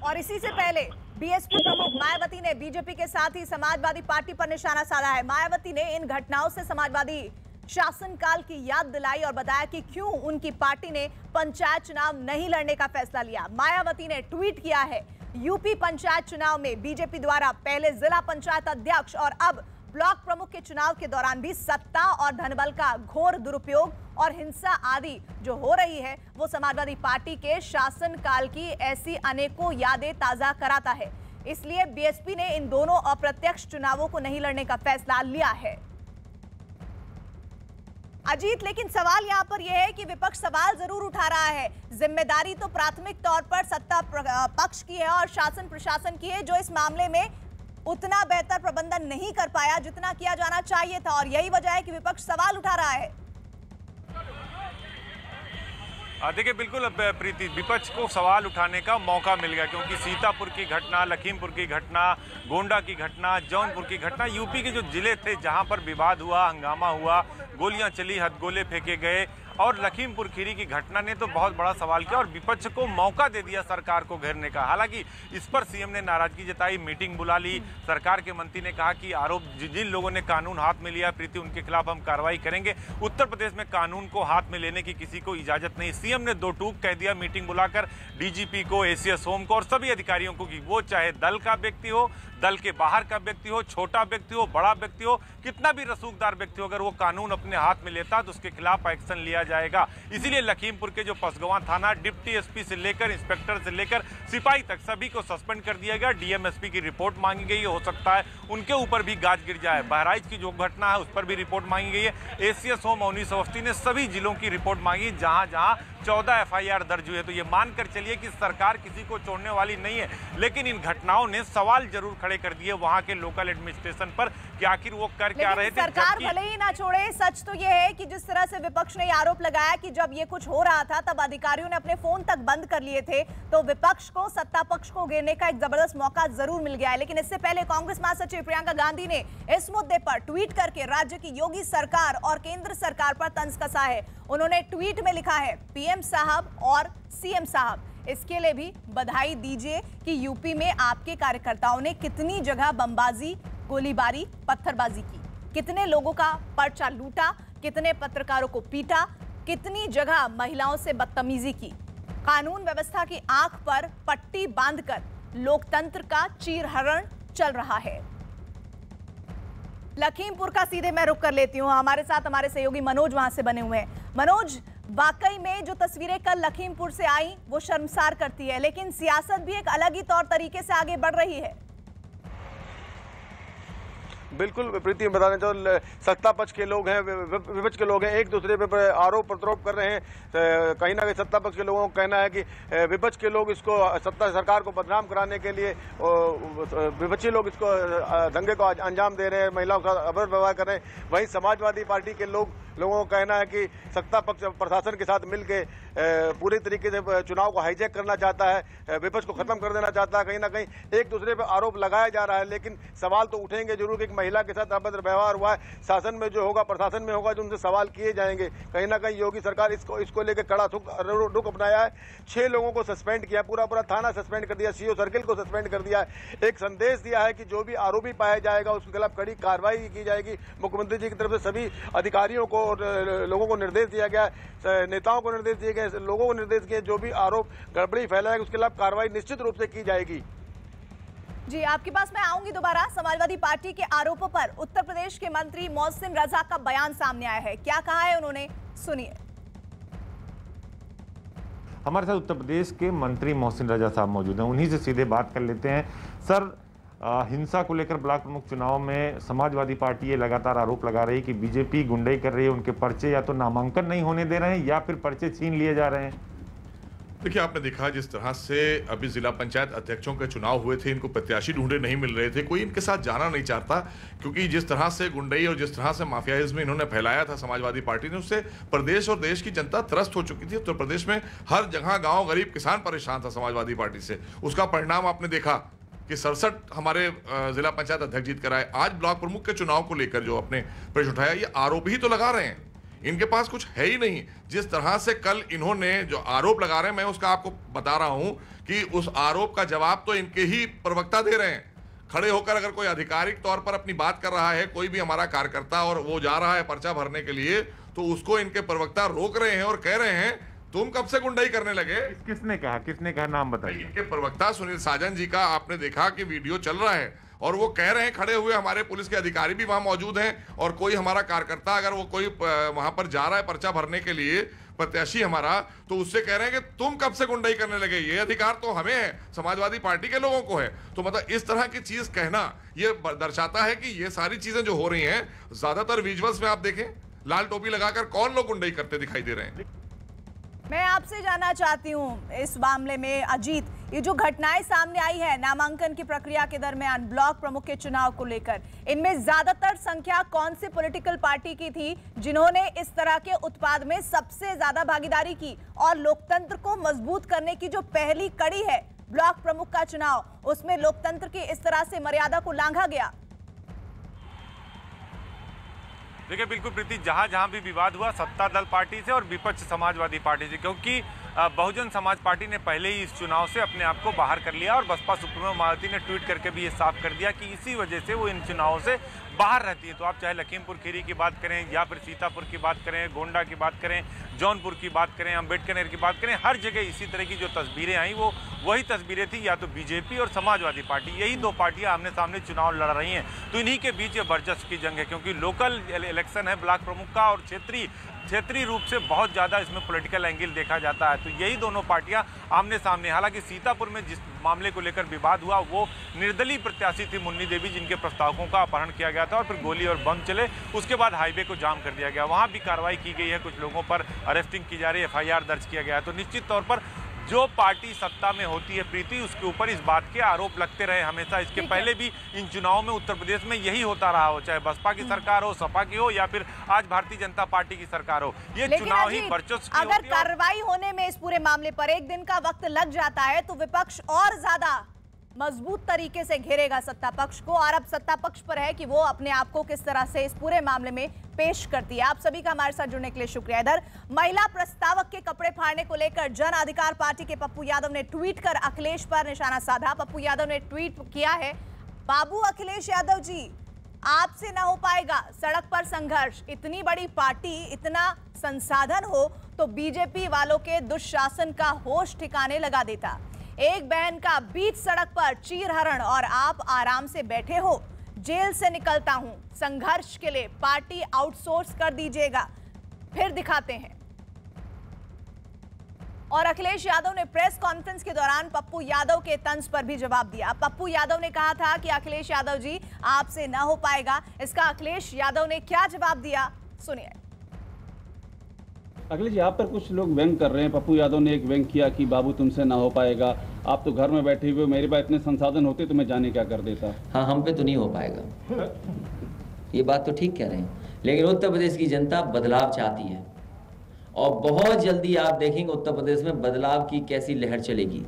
और इसी से पहले बीएसपी प्रमुख मायावती ने बीजेपी के साथ ही समाजवादी पार्टी पर निशाना साधा है। मायावती ने इन घटनाओं से समाजवादी शासनकाल की याद दिलाई और बताया कि क्यों उनकी पार्टी ने पंचायत चुनाव नहीं लड़ने का फैसला लिया। मायावती ने ट्वीट किया है, यूपी पंचायत चुनाव में बीजेपी द्वारा पहले जिला पंचायत अध्यक्ष और अब ब्लॉक प्रमुख के चुनाव के दौरान भी सत्ता और धनबल का घोर दुरुपयोग और हिंसा आदि जो हो रही है वो समाजवादी पार्टी के शासनकाल की ऐसी अनेकों यादें ताजा कराता है। इसलिए बीएसपी ने इन दोनों अप्रत्यक्ष चुनावों को नहीं लड़ने का फैसला लिया है। अजीत, लेकिन सवाल यहाँ पर यह है कि विपक्ष सवाल जरूर उठा रहा है, जिम्मेदारी तो प्राथमिक तौर पर सत्ता पक्ष की है और शासन प्रशासन की है, जो इस मामले में उतना बेहतर प्रबंधन नहीं कर पाया जितना किया जाना चाहिए था, और यही वजह है कि विपक्ष सवाल उठा रहा है। देखिए, बिल्कुल प्रीति, विपक्ष को सवाल उठाने का मौका मिल गया, क्योंकि सीतापुर की घटना, लखीमपुर की घटना, गोंडा की घटना, जौनपुर की घटना, यूपी के जो जिले थे जहां पर विवाद हुआ, हंगामा हुआ, गोलियां चली, हथगोले फेंके गए, और लखीमपुर खीरी की घटना ने तो बहुत बड़ा सवाल किया और विपक्ष को मौका दे दिया सरकार को घेरने का। हालांकि इस पर सीएम ने नाराजगी जताई, मीटिंग बुला ली। सरकार के मंत्री ने कहा कि आरोप जिन लोगों ने कानून हाथ में लिया प्रीति, उनके खिलाफ हम कार्रवाई करेंगे। उत्तर प्रदेश में कानून को हाथ में लेने की किसी को इजाजत नहीं। सीएम ने दो टूक कह दिया मीटिंग बुलाकर डीजीपी को, एसीएस होम को और सभी अधिकारियों को कि वो चाहे दल का व्यक्ति हो, दल के बाहर का व्यक्ति हो, छोटा व्यक्ति हो, बड़ा व्यक्ति हो, कितना भी रसूखदार व्यक्ति हो, अगर वो कानून अपने हाथ में लेता तो उसके खिलाफ एक्शन लिया जाएगा। इसीलिए लखीमपुर के जो पसगवां थाना, डिप्टी एसपी से लेकर इंस्पेक्टर से लेकर सिपाही तक सभी को सस्पेंड कर दिया गया। डीएमएसपी की रिपोर्ट मांगी गई है, हो सकता है उनके ऊपर भी गाज गिर जाए। बहराइच की जो घटना है उस पर भी रिपोर्ट मांगी गई है। एसीएस होम अवनीश अवस्थी ने सभी जिलों की रिपोर्ट मांगी जहां जहां 14 एफआईआर दर्ज हुए। तो ये मानकर चलिए कि सरकार किसी को छोड़ने वाली नहीं है, लेकिन इन घटनाओं ने सवाल जरूर खड़े कर दिए वहां के लोकल एडमिनिस्ट्रेशन पर कि आखिर वो कर क्या रहे थे। सरकार भले ही ना छोड़े, सच तो ये है कि जिस तरह से विपक्ष ने आरोप लगाया कि जब ये कुछ हो रहा था तब अधिकारियों ने अपने फोन तक बंद कर लिए थे, तो विपक्ष को, सत्ता पक्ष को घेरने का एक जबरदस्त मौका जरूर मिल गया है। लेकिन इससे पहले कांग्रेस महासचिव प्रियंका गांधी ने इस मुद्दे पर ट्वीट करके राज्य की योगी सरकार और केंद्र सरकार पर तंज कसा है। उन्होंने ट्वीट में लिखा है, पीएम साहब और सीएम साहब, इसके लिए भी बधाई दीजिए कि यूपी में आपके कार्यकर्ताओं ने कितनी जगह बमबाजी, गोलीबारी, पत्थरबाजी की, कितने लोगों का पर्चा लूटा, कितने पत्रकारों को पीटा, कितनी जगह महिलाओं से बदतमीजी की। कानून व्यवस्था की आंख पर पट्टी बांधकर लोकतंत्र का चीरहरण चल रहा है। लखीमपुर का सीधे मैं रुक कर लेती हूं। हमारे साथ हमारे सहयोगी मनोज वहां से बने हुए हैं। मनोज, वाकई में जो तस्वीरें कल लखीमपुर से आई वो शर्मसार करती है, लेकिन सियासत भी एक अलग ही तौर तरीके से आगे बढ़ रही है। बिल्कुल प्रीति, बताने जो सत्ता पक्ष के लोग हैं, विपक्ष के लोग हैं, एक दूसरे पे आरोप प्रत्यारोप कर रहे हैं। कहीं ना कहीं सत्ता पक्ष के लोगों का कहना है कि विपक्ष के लोग इसको सरकार को बदनाम कराने के लिए, विपक्षी लोग इसको दंगे को अंजाम दे रहे हैं, महिलाओं का अभद्र व्यवहार कर रहे हैं। वहीं समाजवादी पार्टी के लोगों का कहना है कि सत्ता पक्ष प्रशासन के साथ मिलकर पूरी तरीके से चुनाव को हाईजैक करना चाहता है, विपक्ष को खत्म कर देना चाहता है। कहीं ना कहीं एक दूसरे पर आरोप लगाया जा रहा है, लेकिन सवाल तो उठेंगे जरूर कि महिला के साथ अभद्र व्यवहार हुआ है, शासन में जो होगा, प्रशासन में होगा, जो उनसे सवाल किए जाएंगे। कहीं ना कहीं योगी सरकार इसको लेकर कड़ा रुख अपनाया है। 6 लोगों को सस्पेंड किया, पूरा थाना सस्पेंड कर दिया, सीओ सर्किल को सस्पेंड कर दिया है। एक संदेश दिया है कि जो भी आरोपी पाया जाएगा उसके खिलाफ कड़ी कार्रवाई की जाएगी। मुख्यमंत्री जी की तरफ से सभी अधिकारियों को और लोगों को निर्देश दिया गया, नेताओं को निर्देश दिए गए, लोगों को निर्देश दिए, जो भी आरोप गड़बड़ी फैलाएगा उसके खिलाफ कार्रवाई निश्चित रूप से की जाएगी। जी, आपके पास मैं आऊंगी दोबारा। समाजवादी पार्टी के आरोपों पर उत्तर प्रदेश के मंत्री मोहसिन रजा का बयान सामने आया है। क्या कहा है उन्होंने, सुनिए। हमारे साथ उत्तर प्रदेश के मंत्री मोहसिन रजा साहब मौजूद हैं, उन्हीं से सीधे बात कर लेते हैं। सर, हिंसा को लेकर ब्लॉक प्रमुख चुनाव में समाजवादी पार्टी ये लगातार आरोप लगा रही है कि बीजेपी गुंडाई कर रही है, उनके पर्चे या तो नामांकन नहीं होने दे रहे हैं या फिर पर्चे छीन लिए जा रहे हैं। देखिए, आपने देखा जिस तरह से अभी जिला पंचायत अध्यक्षों के चुनाव हुए थे, इनको प्रत्याशी ढूंढे नहीं मिल रहे थे, कोई इनके साथ जाना नहीं चाहता, क्योंकि जिस तरह से गुंडई और जिस तरह से माफियाइज्म इन्होंने फैलाया था समाजवादी पार्टी ने, उससे प्रदेश और देश की जनता त्रस्त हो चुकी थी। उत्तर प्रदेश में हर जगह गांव गरीब किसान परेशान था समाजवादी पार्टी से। उसका परिणाम आपने देखा कि 67 हमारे जिला पंचायत अध्यक्ष जीत कर आए। आज ब्लॉक प्रमुख के चुनाव को लेकर जो अपने प्रश्न उठाया, ये आरोप ही तो लगा रहे हैं, इनके पास कुछ है ही नहीं। जिस तरह से कल इन्होंने जो आरोप लगा रहे हैं, मैं उसका आपको बता रहा हूं कि उस आरोप का जवाब तो इनके ही प्रवक्ता दे रहे हैं। खड़े होकर अगर कोई आधिकारिक तौर पर अपनी बात कर रहा है, कोई भी हमारा कार्यकर्ता, और वो जा रहा है पर्चा भरने के लिए, तो उसको इनके प्रवक्ता रोक रहे हैं और कह रहे हैं तुम कब से गुंडाई करने लगे। किसने कहा, नाम बताइए। इनके प्रवक्ता सुनील साजन जी का आपने देखा कि वीडियो चल रहा है और वो कह रहे हैं, खड़े हुए हमारे पुलिस के अधिकारी भी वहां मौजूद हैं, और कोई हमारा कार्यकर्ता अगर वो कोई वहां पर जा रहा है पर्चा भरने के लिए, प्रत्याशी हमारा, तो उससे कह रहे हैं कि तुम कब से गुंडाई करने लगे, ये अधिकार तो हमें है, समाजवादी पार्टी के लोगों को है। तो मतलब इस तरह की चीज कहना ये दर्शाता है कि ये सारी चीजें जो हो रही हैं, ज्यादातर विजुअल्स में आप देखें, लाल टोपी लगाकर कौन लोग गुंडाई करते दिखाई दे रहे हैं। मैं आपसे जानना चाहती हूं इस मामले में अजीत, ये जो घटनाएं सामने आई है नामांकन की प्रक्रिया के दरमियान ब्लॉक प्रमुख के चुनाव को लेकर, इनमें ज्यादातर संख्या कौन सी पॉलिटिकल पार्टी की थी जिन्होंने इस तरह के उत्पाद में सबसे ज्यादा भागीदारी की, और लोकतंत्र को मजबूत करने की जो पहली कड़ी है ब्लॉक प्रमुख का चुनाव, उसमें लोकतंत्र की इस तरह से मर्यादा को लांघा गया? देखिए, बिल्कुल प्रीति, जहां जहां भी विवाद हुआ सत्ता दल पार्टी से और विपक्ष समाजवादी पार्टी से, क्योंकि बहुजन समाज पार्टी ने पहले ही इस चुनाव से अपने आप को बाहर कर लिया और बसपा सुप्रीमो मायावती ने ट्वीट करके भी ये साफ कर दिया कि इसी वजह से वो इन चुनावों से बाहर रहती है। तो आप चाहे लखीमपुर खीरी की बात करें या फिर सीतापुर की बात करें, गोंडा की बात करें, जौनपुर की बात करें, अम्बेडकर नगर की बात करें, हर जगह इसी तरह की जो तस्वीरें आई वो वही तस्वीरें थी, या तो बीजेपी और समाजवादी पार्टी, यही दो पार्टियां आमने सामने चुनाव लड़ रही हैं। तो इन्हीं के बीच ये वर्चस्व की जंग है, क्योंकि लोकल इलेक्शन है ब्लॉक प्रमुख का, और क्षेत्रीय रूप से बहुत ज़्यादा इसमें पॉलिटिकल एंगल देखा जाता है। तो यही दोनों पार्टियां आमने सामने। हालांकि सीतापुर में जिस मामले को लेकर विवाद हुआ, वो निर्दलीय प्रत्याशी थी मुन्नी देवी, जिनके प्रस्तावकों का अपहरण किया गया था और फिर गोली और बम चले, उसके बाद हाईवे को जाम कर दिया गया। वहां भी कार्रवाई की गई है, कुछ लोगों पर अरेस्टिंग की जा रही है, FIR दर्ज किया गया है। तो निश्चित तौर पर जो पार्टी सत्ता में होती है प्रीति, उसके ऊपर इस बात के आरोप लगते रहे हमेशा। इसके पहले भी इन चुनावों में उत्तर प्रदेश में यही होता रहा हो, चाहे बसपा की सरकार हो, सपा की हो, या फिर आज भारतीय जनता पार्टी की सरकार हो, ये चुनाव ही वर्चस्व। अगर कार्रवाई होने में इस पूरे मामले पर एक दिन का वक्त लग जाता है तो विपक्ष और ज्यादा मजबूत तरीके से घेरेगा सत्ता पक्ष को, और अब सत्ता पक्ष पर है कि वो अपने आप को किस तरह से इस पूरे मामले में पेश करती है। आप सभी का हमारे साथ जुड़ने के लिए शुक्रिया। इधर महिला प्रस्तावक के कपड़े फाड़ने को लेकर जन अधिकार पार्टी के पप्पू यादव ने ट्वीट कर अखिलेश पर निशाना साधा। पप्पू यादव ने ट्वीट किया है, बाबू अखिलेश यादव जी, आपसे ना हो पाएगा सड़क पर संघर्ष। इतनी बड़ी पार्टी, इतना संसाधन हो तो बीजेपी वालों के दुशासन का होश ठिकाने लगा देता। एक बहन का बीच सड़क पर चीरहरण और आप आराम से बैठे हो। जेल से निकलता हूं, संघर्ष के लिए पार्टी आउटसोर्स कर दीजिएगा, फिर दिखाते हैं। और अखिलेश यादव ने प्रेस कॉन्फ्रेंस के दौरान पप्पू यादव के तंज पर भी जवाब दिया। पप्पू यादव ने कहा था कि अखिलेश यादव जी आपसे ना हो पाएगा। इसका अखिलेश यादव ने क्या जवाब दिया, सुनिए। अखिलेश जी, आप पर कुछ लोग व्यंग कर रहे हैं। पप्पू यादव ने एक व्यंग किया कि बाबू तुमसे ना हो पाएगा, आप तो घर में बैठे हुए, मेरे पास इतने संसाधन होते तो मैं जाने क्या कर देता। हाँ, हम पे तो नहीं हो पाएगा, ये बात तो ठीक कह रहे हैं, लेकिन उत्तर प्रदेश की जनता बदलाव चाहती है और बहुत जल्दी आप देखेंगे उत्तर प्रदेश में बदलाव की कैसी लहर चलेगी।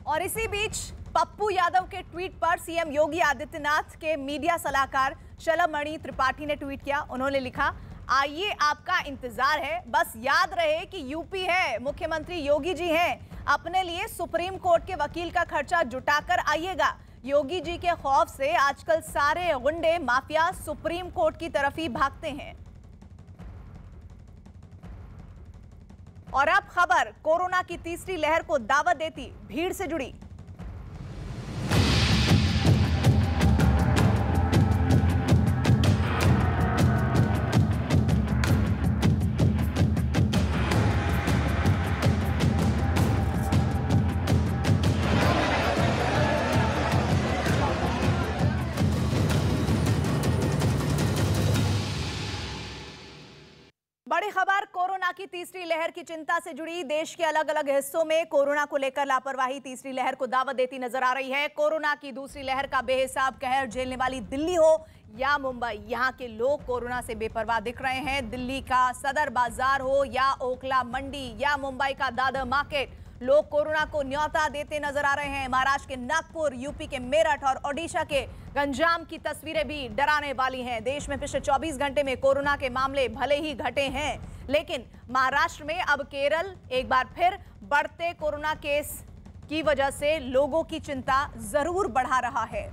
और इसी बीच पप्पू यादव के ट्वीट पर सीएम योगी आदित्यनाथ के मीडिया सलाहकार शलभमणि त्रिपाठी ने ट्वीट किया। उन्होंने लिखा, आइए आपका इंतजार है, बस याद रहे कि यूपी है, मुख्यमंत्री योगी जी हैं, अपने लिए सुप्रीम कोर्ट के वकील का खर्चा जुटाकर आइएगा। योगी जी के खौफ से आजकल सारे गुंडे माफिया सुप्रीम कोर्ट की तरफ ही भागते हैं। और अब खबर कोरोना की तीसरी लहर को दावत देती भीड़ से जुड़ी। खबर कोरोना की तीसरी लहर की चिंता से जुड़ी। देश के अलग अलग हिस्सों में कोरोना को लेकर लापरवाही तीसरी लहर को दावत देती नजर आ रही है। कोरोना की दूसरी लहर का बेहिसाब कहर झेलने वाली दिल्ली हो या मुंबई, यहां के लोग कोरोना से बेपरवाह दिख रहे हैं। दिल्ली का सदर बाजार हो या ओखला मंडी या मुंबई का दादर मार्केट, लोग कोरोना को न्योता देते नजर आ रहे हैं। महाराष्ट्र के नागपुर, यूपी के मेरठ और ओडिशा के गंजाम की तस्वीरें भी डराने वाली हैं। देश में पिछले 24 घंटे में कोरोना के मामले भले ही घटे हैं, लेकिन महाराष्ट्र में अब केरल एक बार फिर बढ़ते कोरोना केस की वजह से लोगों की चिंता जरूर बढ़ा रहा है।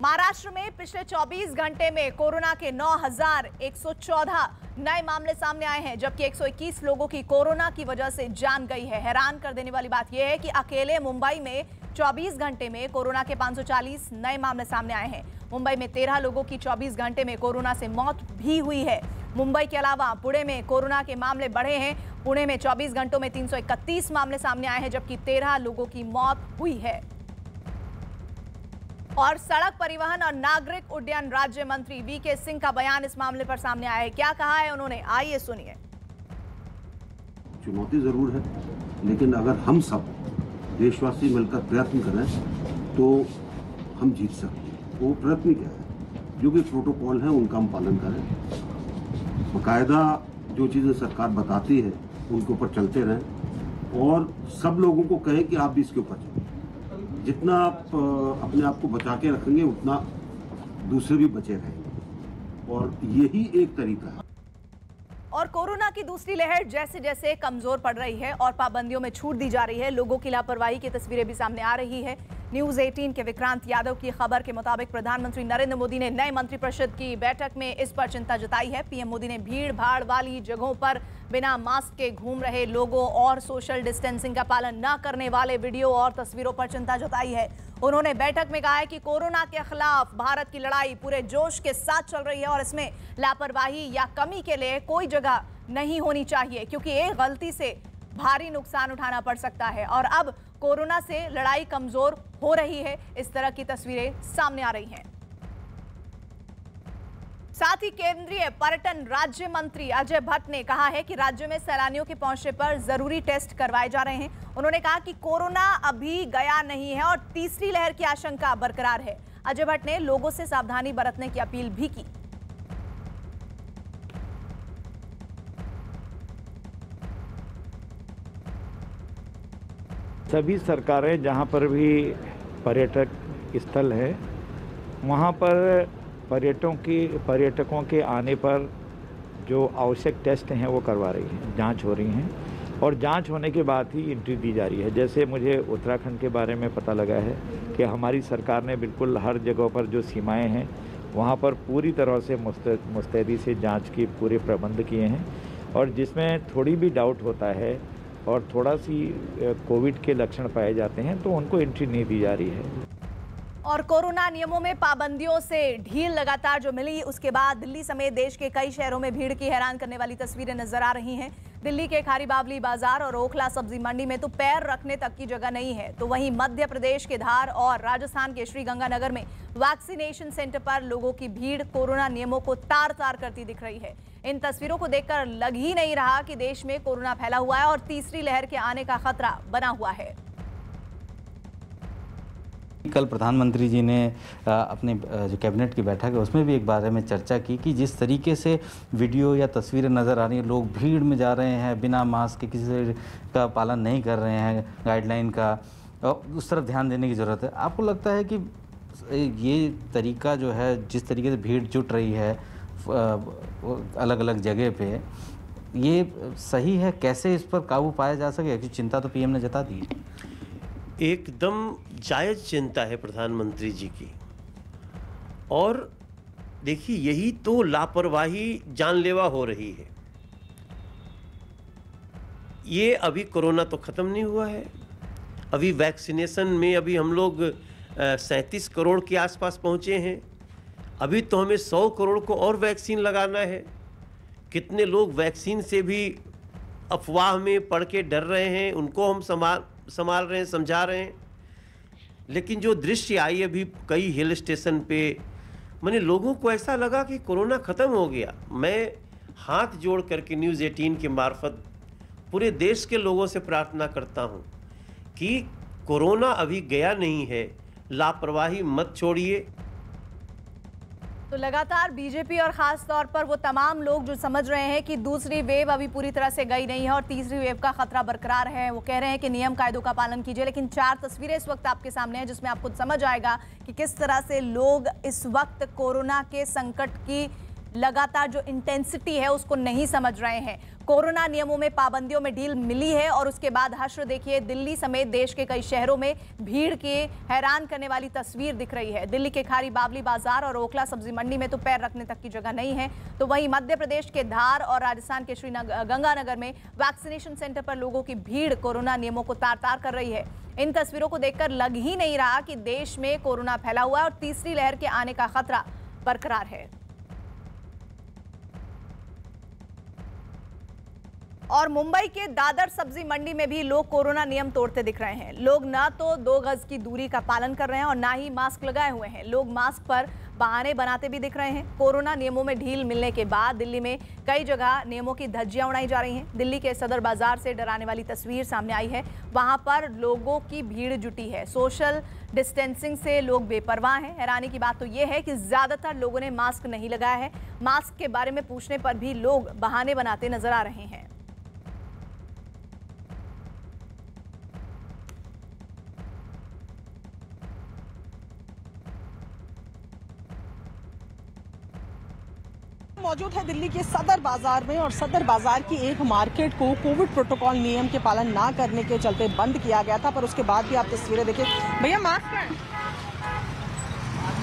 महाराष्ट्र में पिछले 24 घंटे में कोरोना के 9,114 नए मामले सामने आए हैं, जबकि 121 लोगों की कोरोना की वजह से जान गई है। हैरान कर देने वाली बात यह है कि अकेले मुंबई में 24 घंटे में कोरोना के 540 नए मामले सामने आए हैं। मुंबई में 13 लोगों की 24 घंटे में कोरोना से मौत भी हुई है। मुंबई के अलावा पुणे में कोरोना के मामले बढ़े हैं। पुणे में 24 घंटों में 331 मामले सामने आए हैं, जबकि 13 लोगों की मौत हुई है। और सड़क परिवहन और नागरिक उड्डयन राज्य मंत्री वीके सिंह का बयान इस मामले पर सामने आया है। क्या कहा है उन्होंने, आइए सुनिए। चुनौती जरूर है, लेकिन अगर हम सब देशवासी मिलकर प्रयत्न करें तो हम जीत सकते हैं। वो प्रयत्न क्या है, जो भी प्रोटोकॉल है उनका हम पालन करें, बाकायदा जो चीज़ें सरकार बताती है उनके ऊपर चलते रहें और सब लोगों को कहें कि आप भी इसके ऊपर चलें। जितना आप अपने आप को बचा के रखेंगे उतना दूसरे भी बचे रहेंगे, और यही एक तरीका है। और कोरोना की दूसरी लहर जैसे जैसे कमजोर पड़ रही है और पाबंदियों में छूट दी जा रही है, लोगों की लापरवाही की तस्वीरें भी सामने आ रही है। न्यूज 18 के विक्रांत यादव की खबर के मुताबिक प्रधानमंत्री नरेंद्र मोदी ने नए मंत्रिपरिषद की बैठक में इस पर चिंता जताई है। पीएम मोदी ने भीड़ भाड़ वाली जगहों पर बिना मास्क के घूम रहे लोगों और सोशल डिस्टेंसिंग का पालन न करने वाले वीडियो और तस्वीरों पर चिंता जताई है। उन्होंने बैठक में कहा है कि कोरोना के खिलाफ भारत की लड़ाई पूरे जोश के साथ चल रही है और इसमें लापरवाही या कमी के लिए कोई जगह नहीं होनी चाहिए, क्योंकि एक गलती से भारी नुकसान उठाना पड़ सकता है। और अब कोरोना से लड़ाई कमजोर हो रही है, इस तरह की तस्वीरें सामने आ रही हैं। साथ ही केंद्रीय पर्यटन राज्य मंत्री अजय भट्ट ने कहा है कि राज्य में सैलानियों के पहुंचने पर जरूरी टेस्ट करवाए जा रहे हैं। उन्होंने कहा कि कोरोना अभी गया नहीं है और तीसरी लहर की आशंका बरकरार है। अजय भट्ट ने लोगों से सावधानी बरतने की अपील भी की। सभी सरकारें जहां पर भी पर्यटक स्थल है वहां पर पर्यटकों के आने पर जो आवश्यक टेस्ट हैं वो करवा रही हैं, जांच हो रही हैं और जांच होने के बाद ही एंट्री दी जा रही है। जैसे मुझे उत्तराखंड के बारे में पता लगा है कि हमारी सरकार ने बिल्कुल हर जगह पर जो सीमाएं हैं वहाँ पर पूरी तरह से मुस्तैदी से जांच के पूरे प्रबंध किए हैं, और जिसमें थोड़ी भी डाउट होता है और थोड़ा सी कोविड के लक्षण पाए जाते हैं तो उनको एंट्री नहीं दी जा रही है। और कोरोना नियमों में पाबंदियों से ढील लगातार जो मिली, उसके बाद दिल्ली समेत देश के कई शहरों में भीड़ की हैरान करने वाली तस्वीरें नजर आ रही हैं। दिल्ली के खारी बावली बाजार और ओखला सब्जी मंडी में तो पैर रखने तक की जगह नहीं है, तो वहीं मध्य प्रदेश के धार और राजस्थान के श्रीगंगानगर में वैक्सीनेशन सेंटर पर लोगों की भीड़ कोरोना नियमों को तार तार करती दिख रही है। इन तस्वीरों को देखकर लग ही नहीं रहा कि देश में कोरोना फैला हुआ है और तीसरी लहर के आने का खतरा बना हुआ है। कल प्रधानमंत्री जी ने अपने जो कैबिनेट की बैठक है उसमें भी एक बारे में चर्चा की कि जिस तरीके से वीडियो या तस्वीरें नज़र आ रही हैं, लोग भीड़ में जा रहे हैं, बिना मास्क के किसी का पालन नहीं कर रहे हैं गाइडलाइन का, उस तरफ ध्यान देने की ज़रूरत है। आपको लगता है कि ये तरीका जो है, जिस तरीके से भीड़ जुट रही है अलग अलग जगह पे, ये सही है? कैसे इस पर काबू पाया जा सके? क्योंकि चिंता तो पीएम ने जता दी है। एकदम जायज़ चिंता है प्रधानमंत्री जी की, और देखिए यही तो लापरवाही जानलेवा हो रही है। ये अभी कोरोना तो ख़त्म नहीं हुआ है, अभी वैक्सीनेशन में अभी हम लोग 37 करोड़ के आसपास पहुंचे हैं। अभी तो हमें 100 करोड़ को और वैक्सीन लगाना है। कितने लोग वैक्सीन से भी अफवाह में पड़ के डर रहे हैं, उनको हम संभाल रहे हैं, समझा रहे हैं। लेकिन जो दृश्य आई अभी कई हिल स्टेशन पे, मैंने लोगों को ऐसा लगा कि कोरोना ख़त्म हो गया। मैं हाथ जोड़ करके न्यूज़ 18 के मार्फत पूरे देश के लोगों से प्रार्थना करता हूं कि कोरोना अभी गया नहीं है, लापरवाही मत छोड़िए। तो लगातार बीजेपी और खास तौर पर वो तमाम लोग जो समझ रहे हैं कि दूसरी वेव अभी पूरी तरह से गई नहीं है और तीसरी वेव का खतरा बरकरार है, वो कह रहे हैं कि नियम कायदों का पालन कीजिए। लेकिन 4 तस्वीरें इस वक्त आपके सामने हैं जिसमें आपको समझ आएगा कि किस तरह से लोग इस वक्त कोरोना के संकट की लगातार जो इंटेंसिटी है उसको नहीं समझ रहे हैं। कोरोना नियमों में पाबंदियों में ढील मिली है और उसके बाद हश्र देखिए, दिल्ली समेत देश के कई शहरों में भीड़ की हैरान करने वाली तस्वीर दिख रही है। दिल्ली के खारी बावली बाजार और ओखला सब्जी मंडी में तो पैर रखने तक की जगह नहीं है। तो वहीं मध्य प्रदेश के धार और राजस्थान के गंगानगर में वैक्सीनेशन सेंटर पर लोगों की भीड़ कोरोना नियमों को तार तार कर रही है। इन तस्वीरों को देखकर लग ही नहीं रहा कि देश में कोरोना फैला हुआ है और तीसरी लहर के आने का खतरा बरकरार है। और मुंबई के दादर सब्जी मंडी में भी लोग कोरोना नियम तोड़ते दिख रहे हैं। लोग ना तो 2 गज की दूरी का पालन कर रहे हैं और ना ही मास्क लगाए हुए हैं। लोग मास्क पर बहाने बनाते भी दिख रहे हैं। कोरोना नियमों में ढील मिलने के बाद दिल्ली में कई जगह नियमों की धज्जियां उड़ाई जा रही हैं। दिल्ली के सदर बाजार से डराने वाली तस्वीर सामने आई है। वहां पर लोगों की भीड़ जुटी है। सोशल डिस्टेंसिंग से लोग बेपरवाह हैं। हैरानी की बात तो यह है कि ज्यादातर लोगों ने मास्क नहीं लगाया है। मास्क के बारे में पूछने पर भी लोग बहाने बनाते नजर आ रहे हैं। मौजूद है दिल्ली के सदर बाजार में और सदर बाजार की एक मार्केट को कोविड प्रोटोकॉल नियम के पालन ना करने के चलते बंद किया गया था, पर उसके बाद भी आप तस्वीरें देखिए। भैया मास्क है,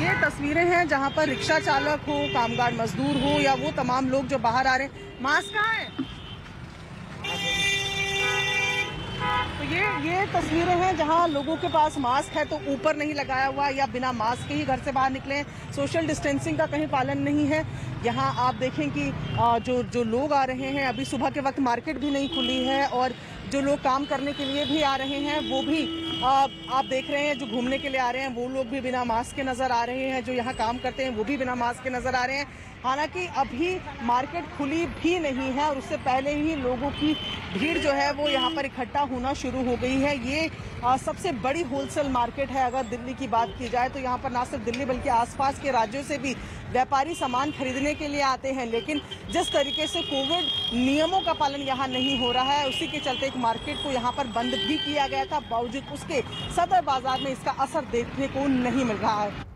ये तस्वीरें हैं जहां पर रिक्शा चालक हो, कामगार मजदूर हो या वो तमाम लोग जो बाहर आ रहे हैं। मास्क कहाँ है? तो ये तस्वीरें हैं जहां लोगों के पास मास्क है तो ऊपर नहीं लगाया हुआ या बिना मास्क के ही घर से बाहर निकले। सोशल डिस्टेंसिंग का कहीं पालन नहीं है। यहाँ आप देखें कि जो लोग आ रहे हैं, अभी सुबह के वक्त मार्केट भी नहीं खुली है और जो लोग काम करने के लिए भी आ रहे हैं वो भी आप देख रहे हैं, जो घूमने के लिए आ रहे हैं वो लोग भी बिना मास्क के नज़र आ रहे हैं। जो यहाँ काम करते हैं वो भी बिना मास्क के नज़र आ रहे हैं। हालांकि अभी मार्केट खुली भी नहीं है और उससे पहले ही लोगों की भीड़ जो है वो यहाँ पर इकट्ठा होना शुरू हो गई है। ये सबसे बड़ी होलसेल मार्केट है। अगर दिल्ली की बात की जाए तो यहाँ पर ना सिर्फ दिल्ली बल्कि आसपास के राज्यों से भी व्यापारी सामान खरीदने के लिए आते हैं। लेकिन जिस तरीके से कोविड नियमों का पालन यहाँ नहीं हो रहा है, उसी के चलते एक मार्केट को यहाँ पर बंद भी किया गया था। बावजूद उसके सदर बाजार में इसका असर देखने को नहीं मिल रहा है।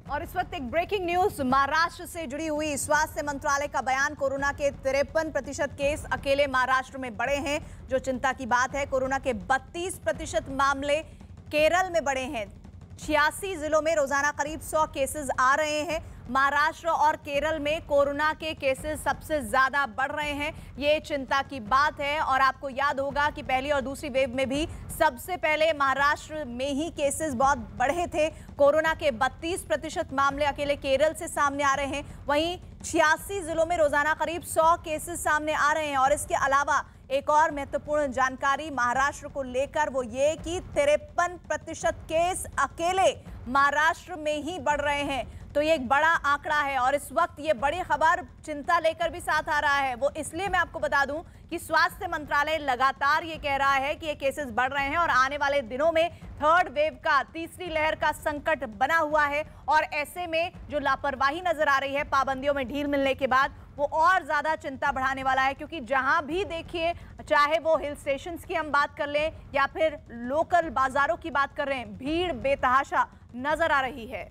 और इस वक्त एक ब्रेकिंग न्यूज महाराष्ट्र से जुड़ी हुई। स्वास्थ्य मंत्रालय का बयान, कोरोना के 53% केस अकेले महाराष्ट्र में बढ़े हैं, जो चिंता की बात है। कोरोना के 32% मामले केरल में बढ़े हैं। 86 जिलों में रोजाना करीब 100 केसेस आ रहे हैं। महाराष्ट्र और केरल में कोरोना के केसेस सबसे ज्यादा बढ़ रहे हैं, ये चिंता की बात है। और आपको याद होगा कि पहली और दूसरी वेव में भी सबसे पहले महाराष्ट्र में ही केसेस बहुत बढ़े थे। कोरोना के 32% मामले अकेले केरल से सामने आ रहे हैं। वहीं 86 जिलों में रोजाना करीब 100 केसेस सामने आ रहे हैं। और इसके अलावा एक और महत्वपूर्ण जानकारी महाराष्ट्र को लेकर वो ये कि 53% केस अकेले महाराष्ट्र में ही बढ़ रहे हैं। तो ये एक बड़ा आंकड़ा है और इस वक्त ये बड़ी खबर चिंता लेकर भी साथ आ रहा है। वो इसलिए मैं आपको बता दूं कि स्वास्थ्य मंत्रालय लगातार ये कह रहा है कि ये केसेस बढ़ रहे हैं और आने वाले दिनों में थर्ड वेव का, तीसरी लहर का संकट बना हुआ है। और ऐसे में जो लापरवाही नजर आ रही है पाबंदियों में ढील मिलने के बाद, वो और ज्यादा चिंता बढ़ाने वाला है। क्योंकि जहां भी देखिए, चाहे वो हिल स्टेशंस की हम बात कर लें या फिर लोकल बाजारों की बात कर रहे हैं, भीड़ बेतहाशा नजर आ रही है।